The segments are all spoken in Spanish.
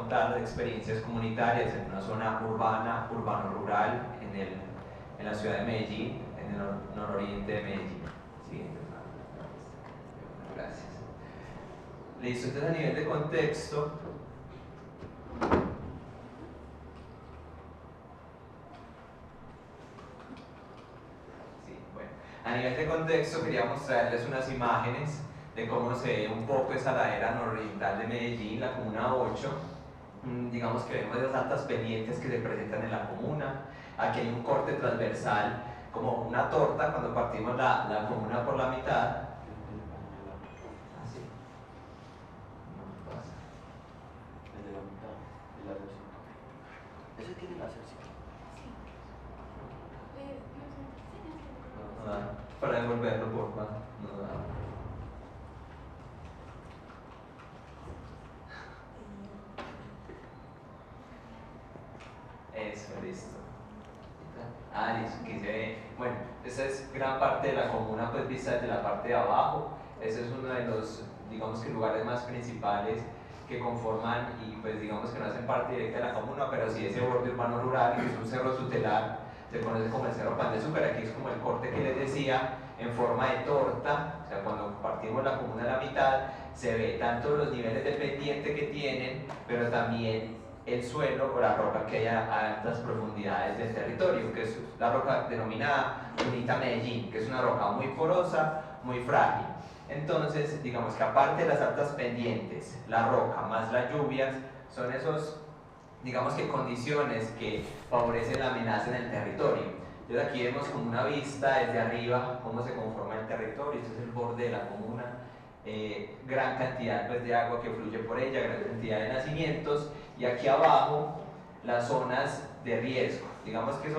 contar las experiencias comunitarias en una zona urbana, urbano-rural, en la ciudad de Medellín, en el nororiente de Medellín. Siguiente. Gracias. Listo, entonces a nivel de contexto, a nivel de contexto quería mostrarles unas imágenes de cómo se ve un poco esa ladera nororiental de Medellín, la comuna 8. Digamos que vemos esas altas pendientes que se presentan en la comuna. Aquí hay un corte transversal, como una torta cuando partimos la comuna por la mitad. Así. No pasa. El de la mitad, el láser. ¿Ese tiene láser? Sí. No da. Para devolverlo, por favor. No da. Eso, listo. Listo, aquí se ve. Bueno, esa es gran parte de la comuna, pues vista desde la parte de abajo. Ese es uno de los, digamos que lugares más principales que conforman y pues digamos que no hacen parte directa de la comuna, pero sí ese borde urbano rural, que es un cerro tutelar, se conoce como el Cerro Pan de Azúcar. Aquí es como el corte que les decía, en forma de torta. O sea, cuando partimos la comuna a la mitad, se ve tanto los niveles de pendiente que tienen, pero también el suelo o la roca que hay a altas profundidades del territorio, que es la roca denominada Dunita Medellín, que es una roca muy porosa, muy frágil. Entonces, digamos que aparte de las altas pendientes, la roca más las lluvias, son esos, digamos que condiciones que favorecen la amenaza en el territorio. Entonces aquí vemos como una vista desde arriba cómo se conforma el territorio. Este es el borde de la comuna, gran cantidad pues, de agua que fluye por ella, gran cantidad de nacimientos, y aquí abajo las zonas de riesgo. Digamos que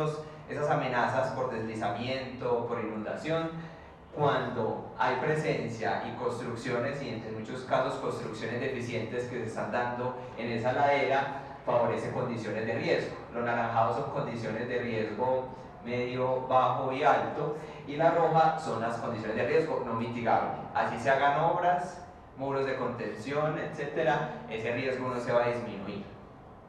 esas amenazas por deslizamiento, por inundación, cuando hay presencia y construcciones, y en muchos casos construcciones deficientes que se están dando en esa ladera, favorece condiciones de riesgo. Los naranjados son condiciones de riesgo medio, bajo y alto, y la roja son las condiciones de riesgo no mitigable. Así se hagan obras, muros de contención, etcétera, ese riesgo no se va a disminuir.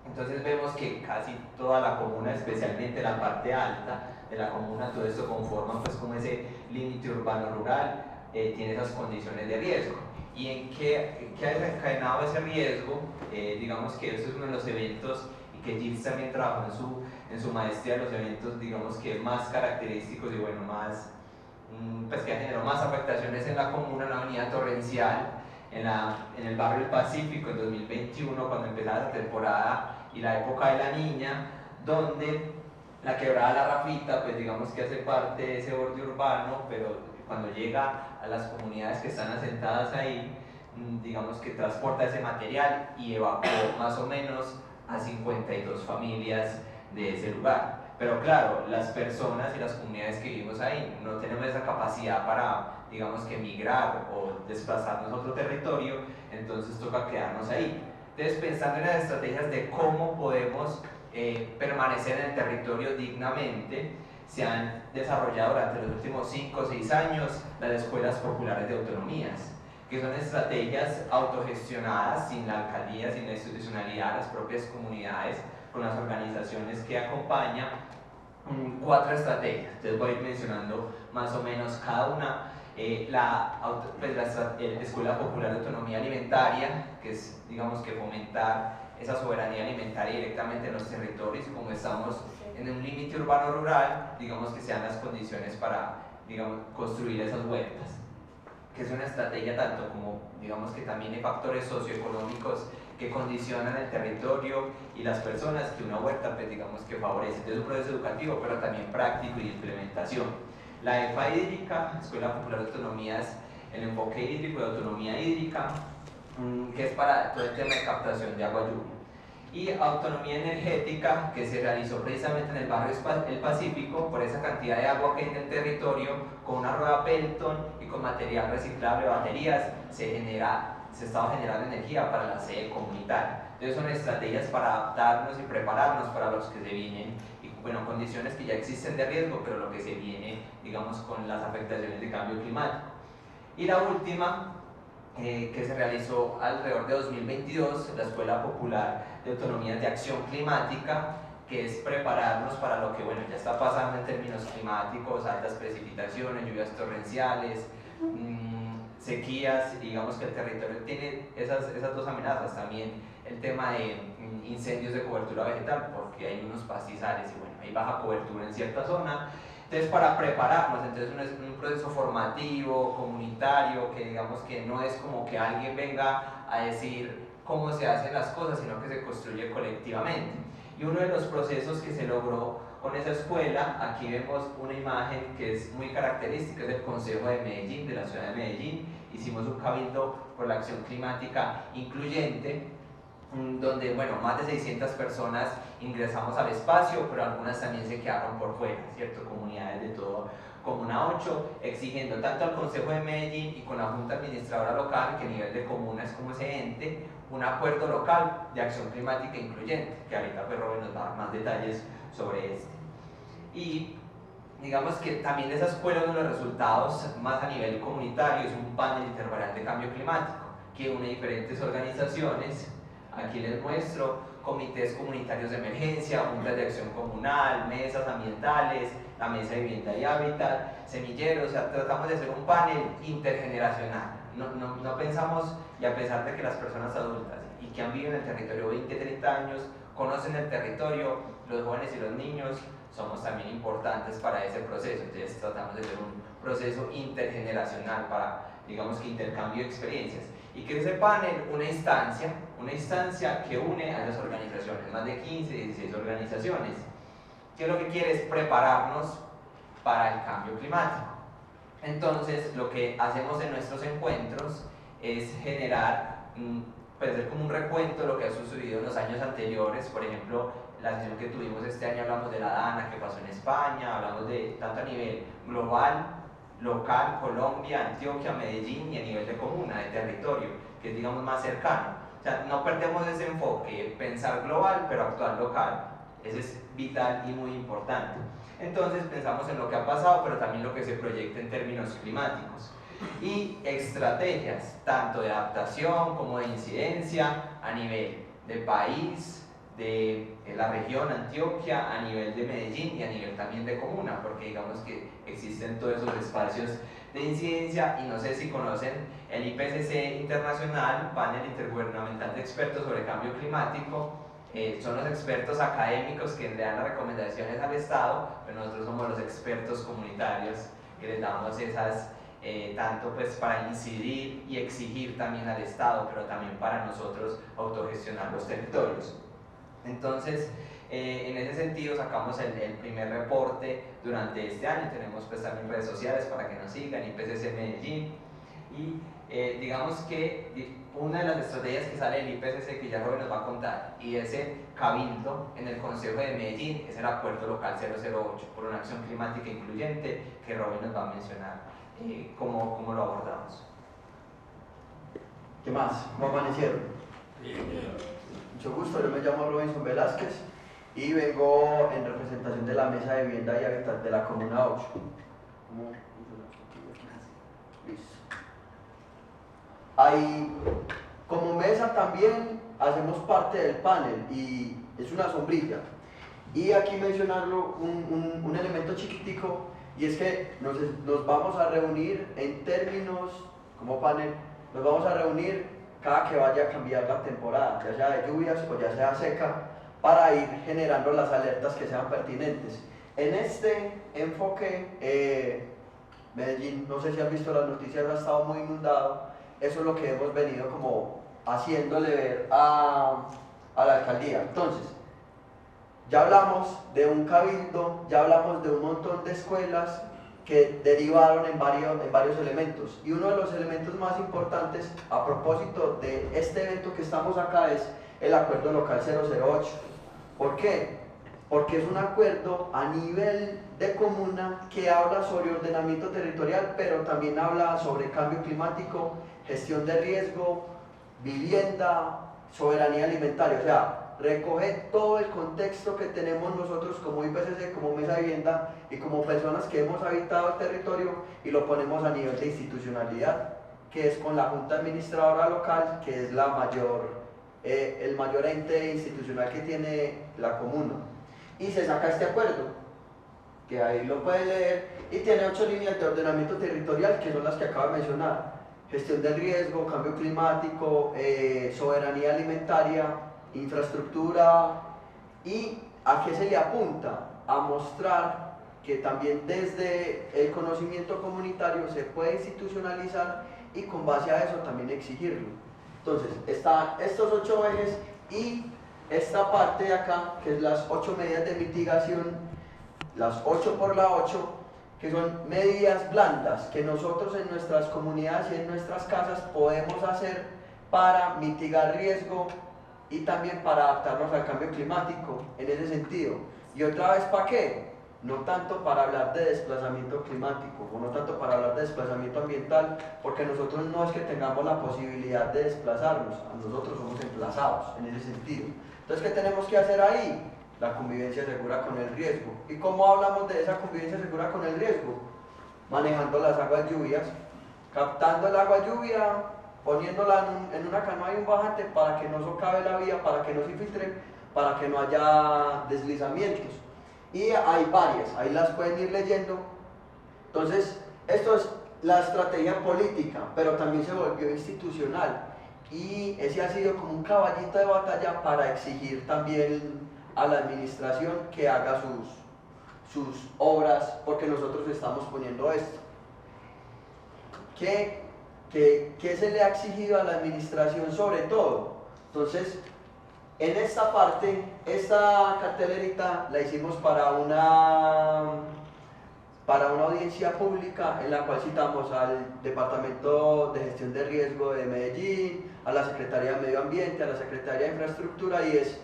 Entonces vemos que casi toda la comuna, especialmente la parte alta de la comuna, todo esto conforma pues como ese límite urbano-rural, tiene esas condiciones de riesgo. ¿Y en qué ha desencadenado ese riesgo? Digamos que este es uno de los eventos, y que Gilles también trabajó en su maestría, los eventos, digamos que más característicos y bueno, más, pues que ha generado más afectaciones en la comuna, una avenida torrencial en el barrio del Pacífico en 2021, cuando empezaba la temporada y la época de la Niña, donde la quebrada La Rafita, pues digamos que hace parte de ese borde urbano, pero cuando llega a las comunidades que están asentadas ahí, digamos que transporta ese material y evacuó más o menos a 52 familias de ese lugar. Pero claro, las personas y las comunidades que vivimos ahí no tenemos esa capacidad para, digamos que migrar o desplazarnos a otro territorio, entonces toca quedarnos ahí. Entonces, pensando en las estrategias de cómo podemos permanecer en el territorio dignamente, se han desarrollado durante los últimos 5 o 6 años las escuelas populares de autonomías, que son estrategias autogestionadas, sin la alcaldía, sin la institucionalidad, las propias comunidades, con las organizaciones que acompañan, 4 estrategias. Entonces voy a ir mencionando más o menos cada una. La Escuela Popular de Autonomía Alimentaria, que es, digamos, que fomentar esa soberanía alimentaria directamente en los territorios, como estamos en un límite urbano-rural, digamos que sean las condiciones para, digamos, construir esas huertas, que es una estrategia tanto como, digamos que también hay factores socioeconómicos que condicionan el territorio y las personas, que una huerta, pues digamos que favorece. Entonces, un proceso educativo, pero también práctico y de implementación. La EPA hídrica, Escuela Popular de Autonomías, el enfoque hídrico de autonomía hídrica, que es para todo el tema de captación de agua lluvia. Y autonomía energética, que se realizó precisamente en el barrio El Pacífico, por esa cantidad de agua que hay en el territorio, con una rueda Pelton y con material reciclable, baterías, se estaba generando energía para la sede comunitaria. Entonces son estrategias para adaptarnos y prepararnos para los que se vienen, y bueno, condiciones que ya existen de riesgo, pero lo que se viene, digamos, con las afectaciones de cambio climático. Y la última, que se realizó alrededor de 2022, la Escuela Popular de Autonomías de Acción Climática, que es prepararnos para lo que bueno, ya está pasando en términos climáticos, altas precipitaciones, lluvias torrenciales, sequías, y digamos que el territorio tiene esas dos amenazas, también el tema de incendios de cobertura vegetal, porque hay unos pastizales y bueno, hay baja cobertura en cierta zona. Entonces, para prepararnos, entonces es un proceso formativo, comunitario, que digamos que no es como que alguien venga a decir cómo se hacen las cosas, sino que se construye colectivamente. Y uno de los procesos que se logró con esa escuela, aquí vemos una imagen que es muy característica, es del Consejo de Medellín, de la ciudad de Medellín. Hicimos un cabildo por la acción climática incluyente, donde bueno, más de 600 personas ingresamos al espacio, pero algunas también se quedaron por fuera, ¿cierto? Comunidades de todo Comuna 8, exigiendo tanto al Consejo de Medellín y con la Junta Administradora Local, que a nivel de comuna es como ese ente, un acuerdo local de acción climática incluyente, que ahorita pues Robin nos va a dar más detalles sobre este. Y digamos que también de esa escuela uno de los resultados más a nivel comunitario es un panel intervarial de cambio climático, que une diferentes organizaciones. Aquí les muestro comités comunitarios de emergencia, juntas de acción comunal, mesas ambientales, la mesa de vivienda y hábitat, semilleros, o sea, tratamos de hacer un panel intergeneracional. No pensamos, y a pesar de que las personas adultas y que han vivido en el territorio 20, 30 años, conocen el territorio, los jóvenes y los niños somos también importantes para ese proceso. Entonces tratamos de hacer un proceso intergeneracional para, digamos que intercambio de experiencias. Y que ese panel, una instancia que une a las organizaciones, más de 15, 16 organizaciones, que lo que quiere es prepararnos para el cambio climático. Entonces, lo que hacemos en nuestros encuentros es generar, puede ser como un recuento de lo que ha sucedido en los años anteriores. Por ejemplo, la sesión que tuvimos este año hablamos de la DANA que pasó en España, hablamos de tanto a nivel global, local, Colombia, Antioquia, Medellín, y a nivel de comuna, de territorio, que es digamos más cercano. O sea, no perdemos ese enfoque, pensar global pero actuar local, eso es vital y muy importante. Entonces pensamos en lo que ha pasado, pero también lo que se proyecta en términos climáticos y estrategias tanto de adaptación como de incidencia a nivel de país, de la región Antioquia, a nivel de Medellín y a nivel también de comuna, porque digamos que existen todos esos espacios de incidencia. Y no sé si conocen el IPCC Internacional, Panel Intergubernamental de Expertos sobre Cambio Climático. Son los expertos académicos que le dan las recomendaciones al Estado, pero nosotros somos los expertos comunitarios que les damos esas, tanto pues para incidir y exigir también al Estado, pero también para nosotros autogestionar los territorios. Entonces, en ese sentido sacamos el primer reporte durante este año. Tenemos pues también redes sociales para que nos sigan, IPCC Medellín, y digamos que una de las estrategias que sale del IPCC, que ya Robin nos va a contar, y ese cabildo en el Consejo de Medellín, es el Acuerdo Local 008 por una acción climática incluyente, que Robin nos va a mencionar cómo lo abordamos. ¿Qué más? ¿Cómo amanecieron? Mucho gusto, yo me llamo Robinson Velázquez y vengo en representación de la Mesa de Vivienda y Hábitat de la Comuna 8. Listo. Como mesa también hacemos parte del panel y es una sombrilla. Y aquí mencionarlo un elemento chiquitico, y es que nos vamos a reunir en términos, como panel, nos vamos a reunir cada que vaya a cambiar la temporada, ya sea de lluvias o ya sea seca, para ir generando las alertas que sean pertinentes. En este enfoque, Medellín, no sé si han visto las noticias, ha estado muy inundado. Eso es lo que hemos venido como haciéndole ver a la alcaldía. Entonces, ya hablamos de un cabildo, ya hablamos de un montón de escuelas que derivaron en varios elementos, y uno de los elementos más importantes a propósito de este evento que estamos acá es el Acuerdo Local 008. ¿Por qué? Porque es un acuerdo a nivel de comuna que habla sobre ordenamiento territorial, pero también habla sobre cambio climático, gestión de riesgo, vivienda, soberanía alimentaria. O sea, recoge todo el contexto que tenemos nosotros como IPCC, como Mesa de Vivienda y como personas que hemos habitado el territorio, y lo ponemos a nivel de institucionalidad. que es con la Junta Administradora Local, que es el mayor ente institucional que tiene la comuna. Y se saca este acuerdo, que ahí lo puede leer, y tiene 8 líneas de ordenamiento territorial, que son las que acabo de mencionar: gestión del riesgo, cambio climático, soberanía alimentaria, infraestructura. ¿Y a qué se le apunta? A mostrar que también desde el conocimiento comunitario se puede institucionalizar y con base a eso también exigirlo. Entonces, están estos 8 ejes y esta parte de acá, que es las 8 medidas de mitigación, las 8 por la 8, que son medidas blandas que nosotros en nuestras comunidades y en nuestras casas podemos hacer para mitigar riesgo y también para adaptarnos al cambio climático en ese sentido. Y otra vez, ¿para qué? No tanto para hablar de desplazamiento climático o no tanto para hablar de desplazamiento ambiental, porque nosotros no es que tengamos la posibilidad de desplazarnos, nosotros somos emplazados en ese sentido. Entonces, ¿qué tenemos que hacer ahí? La convivencia segura con el riesgo. ¿Y cómo hablamos de esa convivencia segura con el riesgo? Manejando las aguas lluvias, captando el agua lluvia, poniéndola en una canoa y un bajante para que no socave la vía, para que no se infiltre, para que no haya deslizamientos. Y hay varias, ahí las pueden ir leyendo. Entonces, esto es la estrategia política, pero también se volvió institucional. Y ese ha sido como un caballito de batalla para exigir también a la administración que haga sus obras, porque nosotros estamos poniendo esto. ¿Qué se le ha exigido a la administración sobre todo? Entonces, en esta parte, esta cartelerita la hicimos para una audiencia pública en la cual citamos al Departamento de Gestión de Riesgo de Medellín, a la Secretaría de Medio Ambiente, a la Secretaría de Infraestructura, y es: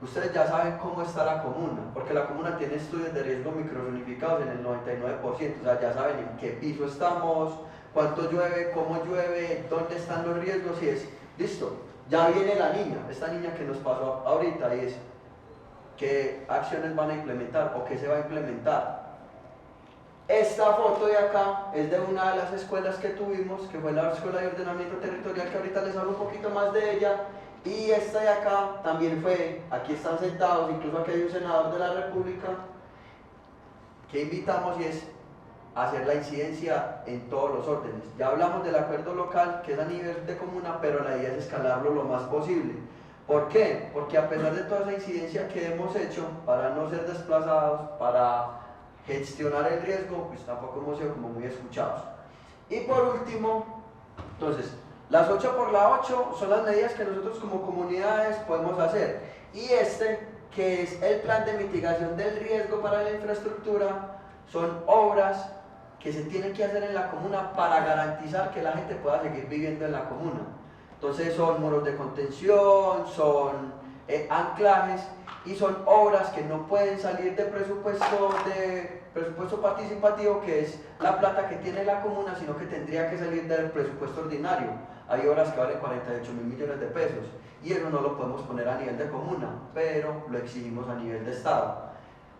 ustedes ya saben cómo está la comuna, porque la comuna tiene estudios de riesgo microzonificados en el 99%, o sea, ya saben en qué piso estamos, cuánto llueve, cómo llueve, dónde están los riesgos, y es, listo, ya viene la niña, esta niña que nos pasó ahorita, y es, ¿qué acciones van a implementar o qué se va a implementar? Esta foto de acá es de una de las escuelas que tuvimos, que fue la Escuela de Ordenamiento Territorial, que ahorita les hablo un poquito más de ella. Y esta de acá también fue, aquí están sentados, incluso aquí hay un senador de la República, que invitamos, y es hacer la incidencia en todos los órdenes. Ya hablamos del acuerdo local, que es a nivel de comuna, pero la idea es escalarlo lo más posible. ¿Por qué? Porque a pesar de toda esa incidencia que hemos hecho para no ser desplazados, para gestionar el riesgo, pues tampoco hemos sido como muy escuchados. Y por último, entonces, las 8 por la 8 son las medidas que nosotros como comunidades podemos hacer. Y que es el plan de mitigación del riesgo para la infraestructura, son obras que se tienen que hacer en la comuna para garantizar que la gente pueda seguir viviendo en la comuna. Entonces son muros de contención, son anclajes, y son obras que no pueden salir de presupuesto participativo, que es la plata que tiene la comuna, sino que tendría que salir del presupuesto ordinario. Hay obras que valen 48.000 millones de pesos y eso no lo podemos poner a nivel de comuna, pero lo exigimos a nivel de estado.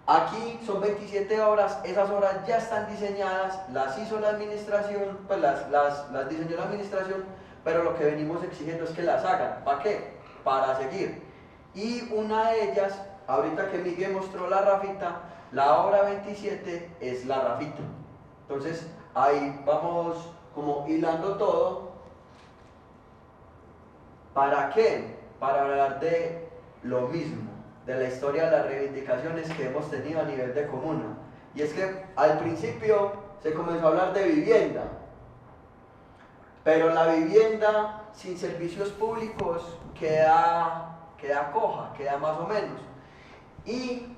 Aquí son 27 obras, esas obras ya están diseñadas, las hizo la administración, pues las diseñó la administración, pero lo que venimos exigiendo es que las hagan. ¿Para qué? Para seguir. Y una de ellas, ahorita que Miguel mostró la rafita, la obra 27 es la rafita. Entonces ahí vamos como hilando todo. ¿Para qué? Para hablar de lo mismo, de la historia de las reivindicaciones que hemos tenido a nivel de comuna. Y es que al principio se comenzó a hablar de vivienda, pero la vivienda sin servicios públicos queda coja, queda más o menos. Y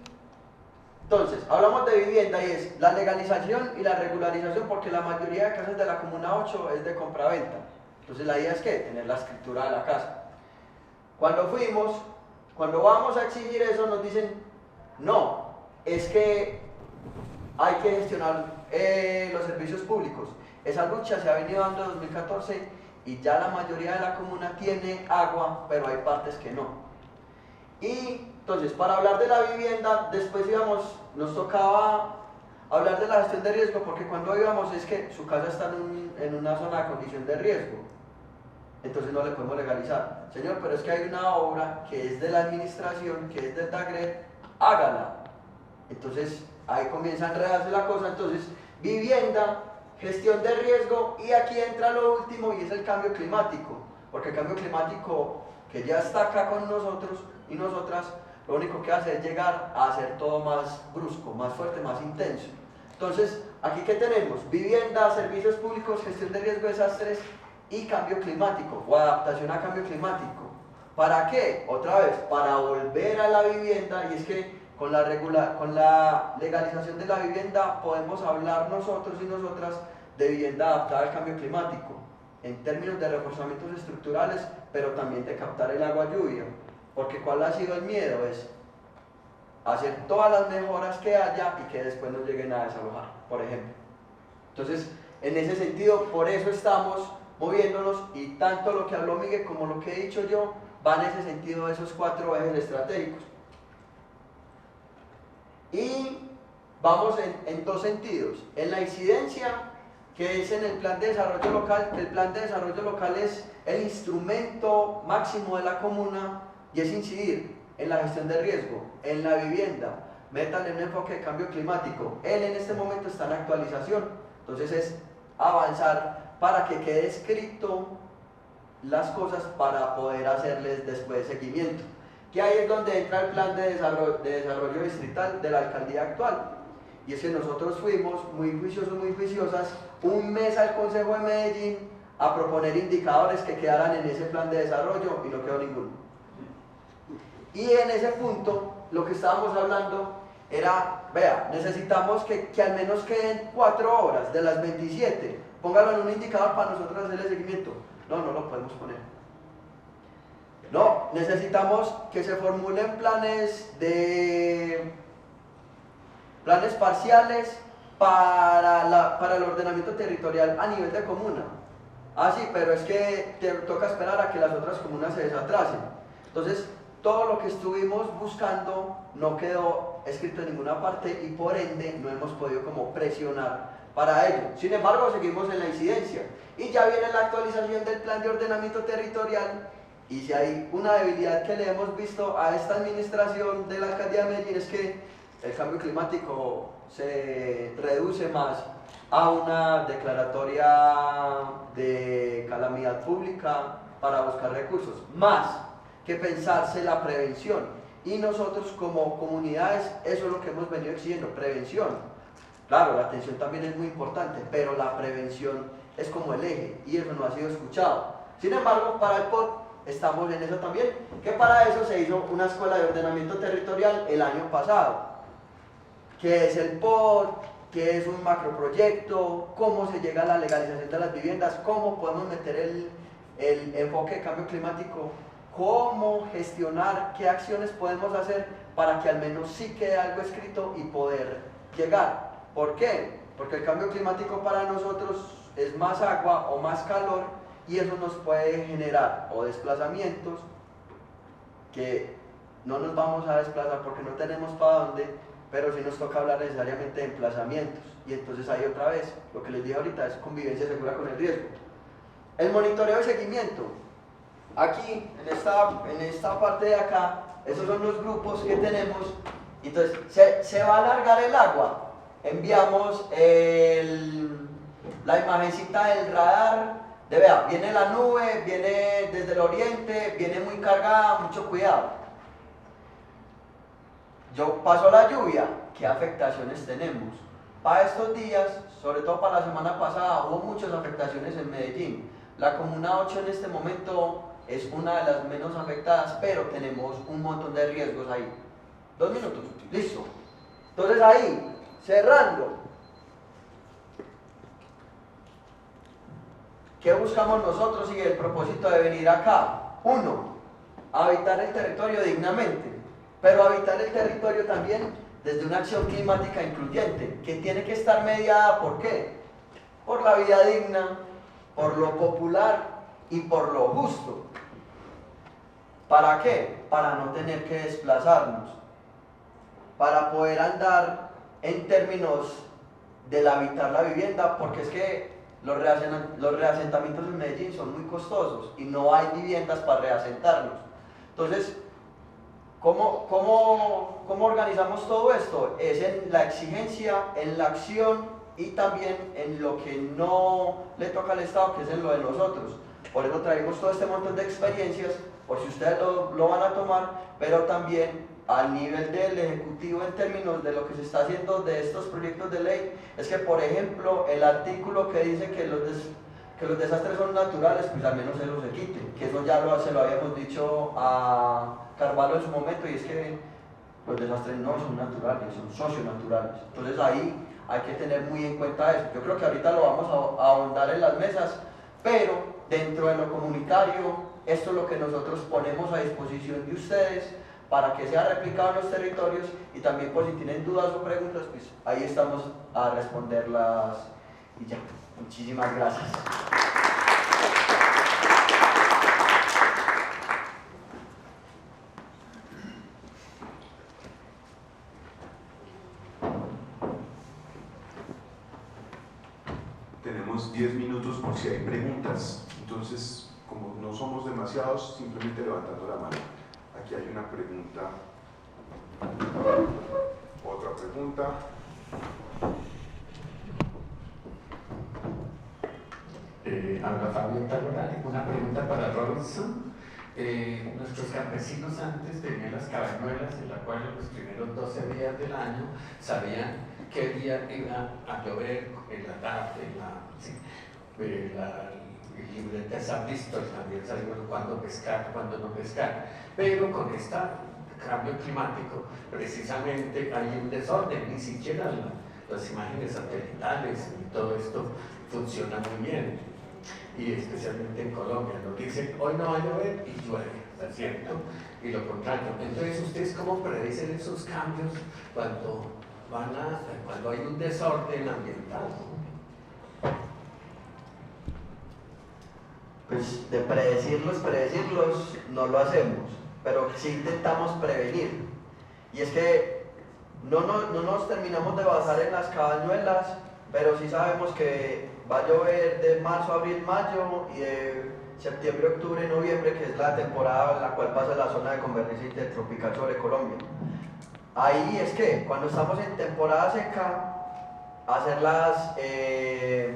entonces, hablamos de vivienda y es la legalización y la regularización, porque la mayoría de casas de la Comuna 8 es de compraventa. Entonces la idea es que tener la escritura de la casa. Cuando vamos a exigir eso, nos dicen, no, es que hay que gestionar los servicios públicos. Esa lucha se ha venido dando en 2014 y ya la mayoría de la comuna tiene agua, pero hay partes que no. Y entonces, para hablar de la vivienda, después nos tocaba Hablar de la gestión de riesgo, porque cuando íbamos es que su casa está en una zona de condición de riesgo, entonces no le podemos legalizar. Señor, pero es que hay una obra que es de la administración, que es del DAGRET, hágala. Entonces ahí comienza a enredarse la cosa. Entonces, vivienda, gestión de riesgo, y aquí entra lo último y es el cambio climático, porque el cambio climático que ya está acá con nosotros y nosotras, lo único que hace es llegar a hacer todo más brusco, más fuerte, más intenso. Entonces, aquí ¿qué tenemos? Vivienda, servicios públicos, gestión de riesgo, desastres y cambio climático o adaptación a cambio climático. ¿Para qué? Otra vez, para volver a la vivienda, y es que con la legalización de la vivienda podemos hablar nosotros y nosotras de vivienda adaptada al cambio climático, en términos de reforzamientos estructurales, pero también de captar el agua lluvia. Porque ¿cuál ha sido el miedo? Es hacer todas las mejoras que haya y que después no lleguen a desalojar, por ejemplo. Entonces, en ese sentido, por eso estamos moviéndonos, y tanto lo que habló Miguel como lo que he dicho yo va en ese sentido de esos 4 ejes estratégicos. Y vamos en 2 sentidos. En la incidencia, que es en el plan de desarrollo local, que el plan de desarrollo local es el instrumento máximo de la comuna y es incidir en la gestión de riesgo, en la vivienda, métanle un enfoque de cambio climático. Él en este momento está en actualización, entonces es avanzar para que quede escrito las cosas para poder hacerles después seguimiento. Que ahí es donde entra el plan de desarrollo distrital de la alcaldía actual. Y es que nosotros fuimos muy juiciosos, muy juiciosas, un mes al Consejo de Medellín a proponer indicadores que quedaran en ese plan de desarrollo y no quedó ninguno. Y en ese punto, lo que estábamos hablando era, vea, necesitamos que al menos queden 4 horas de las 27, póngalo en un indicador para nosotros hacerle seguimiento. No, no lo podemos poner. No, necesitamos que se formulen planes parciales para el ordenamiento territorial a nivel de comuna. Ah, sí, pero es que te toca esperar a que las otras comunas se desatrasen. Entonces, todo lo que estuvimos buscando no quedó escrito en ninguna parte y por ende no hemos podido como presionar para ello. Sin embargo, seguimos en la incidencia y ya viene la actualización del plan de ordenamiento territorial. Y si hay una debilidad que le hemos visto a esta administración de la alcaldía de Medellín es que el cambio climático se reduce más a una declaratoria de calamidad pública para buscar recursos, más que pensarse la prevención. Y nosotros como comunidades, eso es lo que hemos venido exigiendo, prevención. Claro, la atención también es muy importante, pero la prevención es como el eje y eso no ha sido escuchado. Sin embargo, para el POT estamos en eso también, que para eso se hizo una escuela de ordenamiento territorial el año pasado. ¿Qué es el POT? ¿Qué es un macroproyecto? ¿Cómo se llega a la legalización de las viviendas? ¿Cómo podemos meter el enfoque de cambio climático? ¿Cómo gestionar? ¿Qué acciones podemos hacer para que al menos sí quede algo escrito y poder llegar? ¿Por qué? Porque el cambio climático para nosotros es más agua o más calor, y eso nos puede generar o desplazamientos que no nos vamos a desplazar porque no tenemos para dónde, pero sí nos toca hablar necesariamente de emplazamientos. Y entonces ahí otra vez, lo que les dije ahorita es convivencia segura con el riesgo. El monitoreo y seguimiento. Aquí, en esta parte de acá, esos son los grupos que tenemos. Entonces, se va a alargar el agua. Enviamos la imagencita del radar. Vea, viene la nube, viene desde el oriente, viene muy cargada, mucho cuidado. Yo paso la lluvia, ¿qué afectaciones tenemos? Para estos días, sobre todo para la semana pasada, hubo muchas afectaciones en Medellín. La comuna 8 en este momento es una de las menos afectadas, pero tenemos un montón de riesgos ahí. 2 minutos, listo. Entonces ahí, cerrando. ¿Qué buscamos nosotros y el propósito de venir acá? 1. Habitar el territorio dignamente, pero habitar el territorio también desde una acción climática incluyente, que tiene que estar mediada, ¿por qué? Por la vida digna, por lo popular y por lo justo. ¿Para qué? Para no tener que desplazarnos, para poder andar en términos del habitar la vivienda, porque es que los reasentamientos en Medellín son muy costosos y no hay viviendas para reasentarlos. Entonces, ¿cómo organizamos todo esto? Es en la exigencia, en la acción y también en lo que no le toca al Estado, que es en lo de nosotros. Por eso traemos todo este montón de experiencias, por si ustedes lo van a tomar, pero también al nivel del Ejecutivo en términos de lo que se está haciendo de estos proyectos de ley, es que, por ejemplo, el artículo que dice que los desastres son naturales, pues al menos se los quite, que eso ya se lo habíamos dicho a Carvalho en su momento, y es que los desastres no son naturales, son socionaturales. Entonces ahí hay que tener muy en cuenta eso. Yo creo que ahorita lo vamos a ahondar en las mesas, pero dentro de lo comunitario, esto es lo que nosotros ponemos a disposición de ustedes para que sea replicado en los territorios, y también por si tienen dudas o preguntas, pues ahí estamos a responderlas y ya. Muchísimas gracias. Tenemos 10 minutos por si hay preguntas, entonces como no somos demasiados, simplemente levantando la mano. Aquí hay una pregunta, otra pregunta. Habla Fabio Talorari, una pregunta para Robinson. Nuestros campesinos antes tenían las cabañuelas en la cual en los primeros 12 días del año sabían qué día iba a llover en la tarde, el libreta está listo, también sabían cuándo pescar, cuándo no pescar. Pero con este cambio climático, precisamente hay un desorden, ni siquiera las imágenes satelitales y todo esto funciona muy bien, y especialmente en Colombia, nos dicen hoy no va a llover y llueve, ¿está cierto? Y lo contrario. Entonces, ¿ustedes cómo predicen esos cambios cuando hay un desorden ambiental? Pues de predecirlos no lo hacemos, pero sí intentamos prevenir. Y es que no nos terminamos de basar en las cabañuelas, pero sí sabemos que va a llover de marzo, abril, mayo, y de septiembre, octubre, noviembre, que es la temporada en la cual pasa la zona de convergencia intertropical sobre Colombia. Ahí es que cuando estamos en temporada seca, hacer las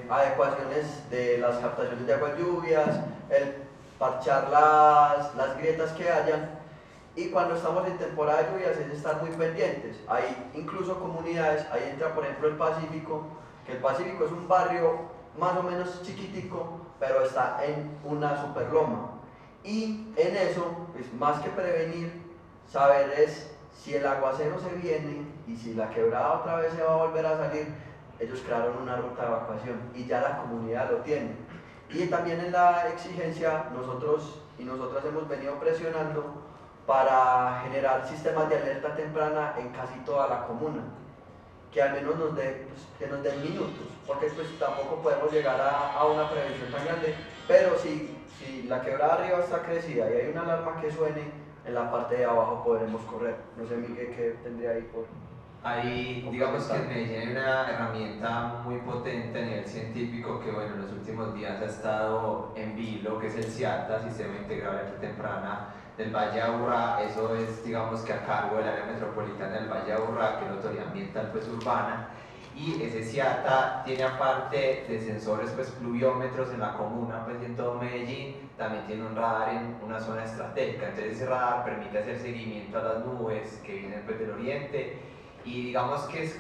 adecuaciones de las captaciones de aguas lluvias, el parchar las grietas que hayan, y cuando estamos en temporada de lluvias es estar muy pendientes. Hay incluso comunidades, ahí entra por ejemplo el Pacífico, que el Pacífico es un barrio más o menos chiquitico, pero está en una superloma, y en eso, pues más que prevenir, saber es si el aguacero se viene y si la quebrada otra vez se va a volver a salir. Ellos crearon una ruta de evacuación y ya la comunidad lo tiene. Y también en la exigencia nosotros y nosotras hemos venido presionando para generar sistemas de alerta temprana en casi toda la comuna, que al menos nos den minutos, porque pues tampoco podemos llegar a una prevención tan grande, pero si la quebrada arriba está crecida y hay una alarma que suene, en la parte de abajo podremos correr. No sé, Miguel, ¿qué tendría ahí por...? Ahí, digamos que en Medellín hay una herramienta muy potente a nivel científico que, bueno, en los últimos días ha estado en vilo, que es el CIATA, Sistema Integrado de Alerta Temprana del Valle de Aburrá. Eso es, digamos que a cargo del área metropolitana del Valle de Aburrá, que es la autoridad ambiental pues urbana, y ese CIATA tiene, aparte de sensores pues pluviómetros en la comuna pues y en todo Medellín, también tiene un radar en una zona estratégica. Entonces ese radar permite hacer seguimiento a las nubes que vienen pues del oriente, y digamos que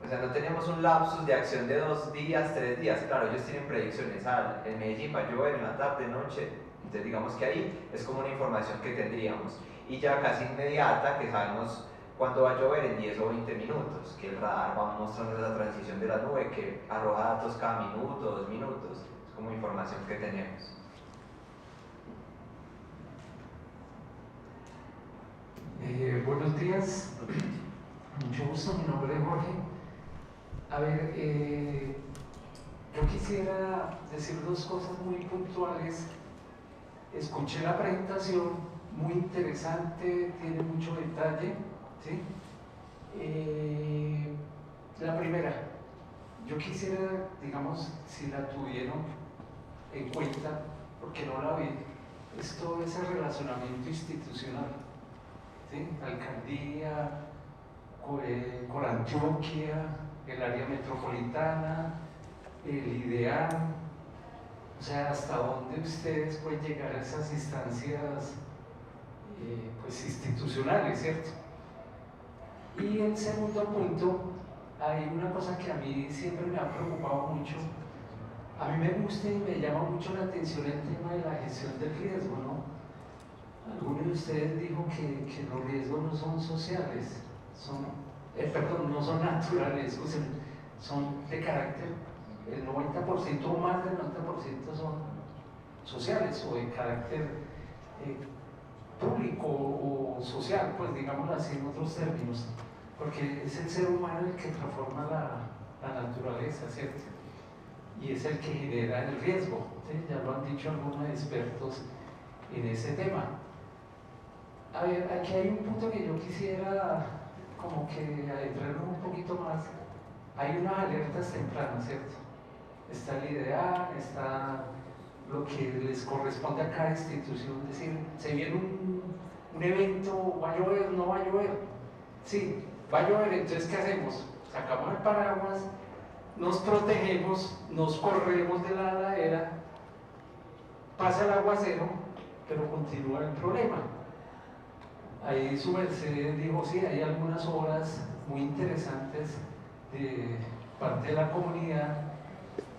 o sea, no tenemos un lapsus de acción de 2 días, 3 días. Claro, ellos tienen predicciones, en Medellín va a llover en la tarde, noche, entonces digamos que ahí es como una información que tendríamos, y ya casi inmediata, que sabemos cuándo va a llover en 10 o 20 minutos, que el radar va mostrando la transición de la nube, que arroja datos cada minuto, 2 minutos, es como información que tenemos. Buenos días, mucho gusto, mi nombre es Jorge. A ver, yo quisiera decir 2 cosas muy puntuales. Escuché la presentación, muy interesante, tiene mucho detalle, ¿sí? La primera, yo quisiera, digamos, si la tuvieron en cuenta, porque no la vi, es todo ese relacionamiento institucional, ¿sí? Alcaldía, con Antioquia, el área metropolitana, el IDEAM, o sea, hasta dónde ustedes pueden llegar a esas instancias pues institucionales, ¿cierto? Y el segundo punto, hay una cosa que a mí siempre me ha preocupado mucho. A mí me gusta y me llama mucho la atención el tema de la gestión del riesgo, ¿no? Alguno de ustedes dijo que los riesgos no son sociales, perdón, no son naturales, son de carácter, el 90% o más del 90% son sociales o de carácter público o social, pues digámoslo así en otros términos, porque es el ser humano el que transforma la naturaleza, ¿cierto? Y es el que genera el riesgo, ¿sí? Ya lo han dicho algunos expertos en ese tema. A ver, aquí hay un punto que yo quisiera como que adentrarnos un poquito más. Hay unas alertas tempranas, ¿cierto? Está el IDEA, está lo que les corresponde a cada institución, es decir, se viene un evento, ¿va a llover? ¿No va a llover? Sí, va a llover, entonces ¿qué hacemos? Sacamos el paraguas, nos protegemos, nos corremos de la ladera, pasa el aguacero, pero continúa el problema. Ahí su merced dijo, sí, hay algunas obras muy interesantes de parte de la comunidad,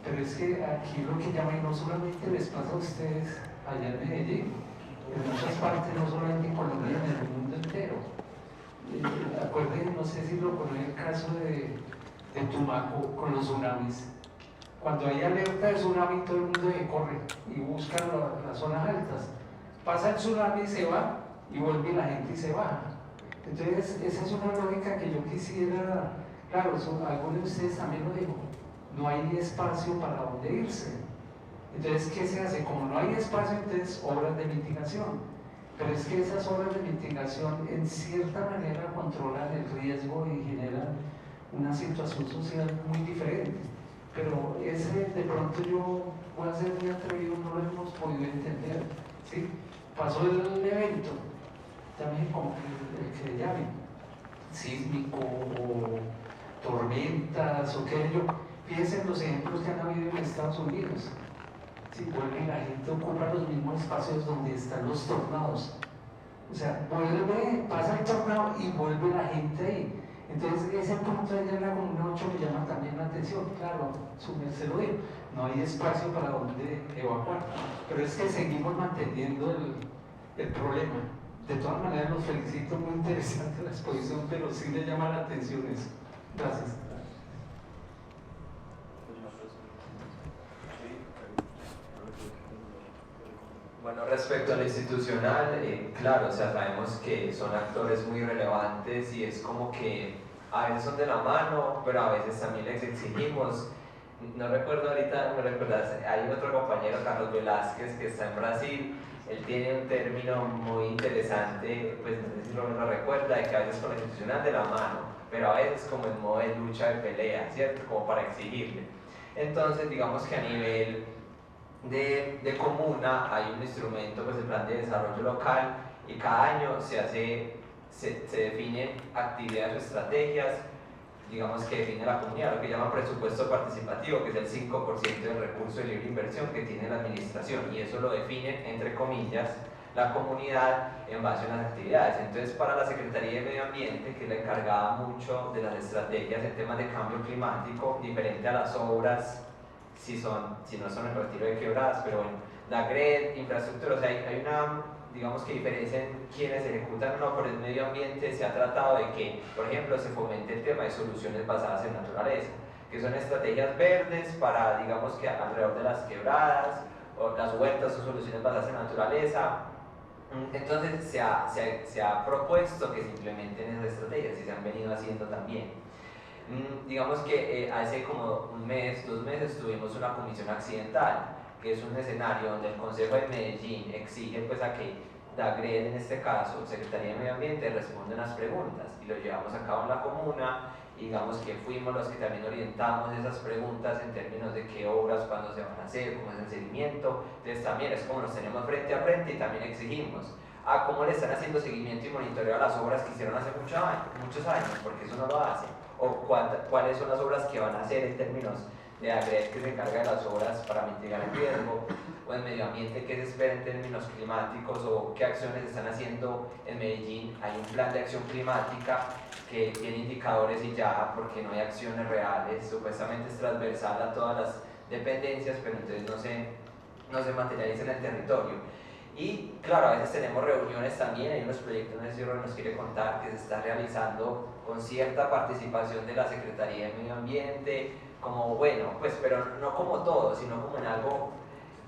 pero es que aquí lo que llaman, y no solamente les pasa a ustedes allá en Medellín, en muchas partes, no solamente en Colombia, en el mundo entero. Acuérdense, no sé si lo conocen el caso de Tumaco con los tsunamis. Cuando hay alerta de tsunami, todo el mundo se corre y busca las zonas altas. Pasa el tsunami, se va y vuelve la gente y se baja. Entonces, esa es una lógica que yo quisiera, claro, algunos de ustedes también lo dijo, no hay espacio para dónde irse. Entonces, ¿qué se hace? Como no hay espacio, entonces obras de mitigación. Pero es que esas obras de mitigación en cierta manera controlan el riesgo y generan una situación social muy diferente. Pero ese, de pronto yo voy a ser muy atrevido, no lo hemos podido entender, ¿sí? Pasó el evento, también como el que llamen, sísmico o tormentas o qué yo. Fíjense en los ejemplos que han habido en Estados Unidos. Si vuelve la gente ocupa los mismos espacios donde están los tornados. O sea, pasa el tornado y vuelve la gente ahí. Entonces, ese punto de la Comuna 8 me llama también la atención. Claro, su merced lo dijo, no hay espacio para donde evacuar. Pero es que seguimos manteniendo el problema. De todas maneras, los felicito, muy interesante la exposición, pero sí le llama la atención eso. Gracias. Bueno, respecto a lo institucional, claro, o sea, sabemos que son actores muy relevantes y es como que a veces son de la mano, pero a veces también les exigimos. No recuerdo ahorita, me recuerdas, hay otro compañero, Carlos Velázquez, que está en Brasil. Él tiene un término muy interesante, pues no sé si lo recuerda, de que a veces con lo institucional de la mano, pero a veces como en modo de lucha, de pelea, ¿cierto? Como para exigirle. Entonces, digamos que a nivel de comuna hay un instrumento, pues el plan de desarrollo local, y cada año se definen actividades o estrategias, digamos, que define la comunidad, lo que llaman presupuesto participativo, que es el 5% del recurso de libre inversión que tiene la administración, y eso lo define, entre comillas, la comunidad en base a unas actividades. Entonces, para la Secretaría de Medio Ambiente, que es la encargada mucho de las estrategias en temas de cambio climático, diferente a las obras, si no son el retiro de quebradas, pero bueno, la GRED, infraestructura, o sea, hay una, digamos que diferencia en quienes ejecutan o no por el medio ambiente. Se ha tratado de que, por ejemplo, se fomente el tema de soluciones basadas en naturaleza, que son estrategias verdes para, digamos que alrededor de las quebradas, o las huertas o soluciones basadas en naturaleza. Entonces se ha propuesto que se implementen esas estrategias y se han venido haciendo también. Digamos que hace como un mes, 2 meses, tuvimos una comisión accidental, que es un escenario donde el Consejo de Medellín exige pues a que DAGRED en este caso, Secretaría de Medio Ambiente, responde unas preguntas y lo llevamos a cabo en la comuna. Digamos que fuimos los que también orientamos esas preguntas en términos de qué obras, cuándo se van a hacer, cómo es el seguimiento. Entonces también es como nos tenemos frente a frente y también exigimos a cómo le están haciendo seguimiento y monitoreo a las obras que hicieron hace muchos años, porque eso no lo hacen, o cuáles son las obras que van a hacer en términos de AGRED, que se encarga de las obras para mitigar el riesgo, o en medio ambiente, qué se espera en términos climáticos, o qué acciones están haciendo en Medellín. Hay un plan de acción climática que tiene indicadores y ya, porque no hay acciones reales, supuestamente es transversal a todas las dependencias, pero entonces no se materializa en el territorio. Y claro, a veces tenemos reuniones también, hay unos proyectos, no sé si Roy nos quiere contar, que se está realizando con cierta participación de la Secretaría de Medio Ambiente, como bueno, pues pero no como todo, sino como en algo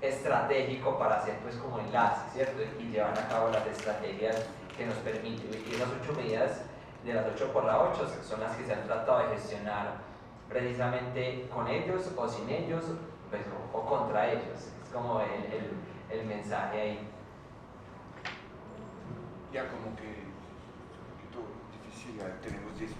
estratégico para hacer pues como enlace, ¿cierto? Y llevar a cabo las estrategias que nos permiten. Y las 8 medidas de las 8x8 son las que se han tratado de gestionar precisamente con ellos o sin ellos, pues, o contra ellos. Es como el mensaje ahí. Ya como que un poquito difícil, ya tenemos 10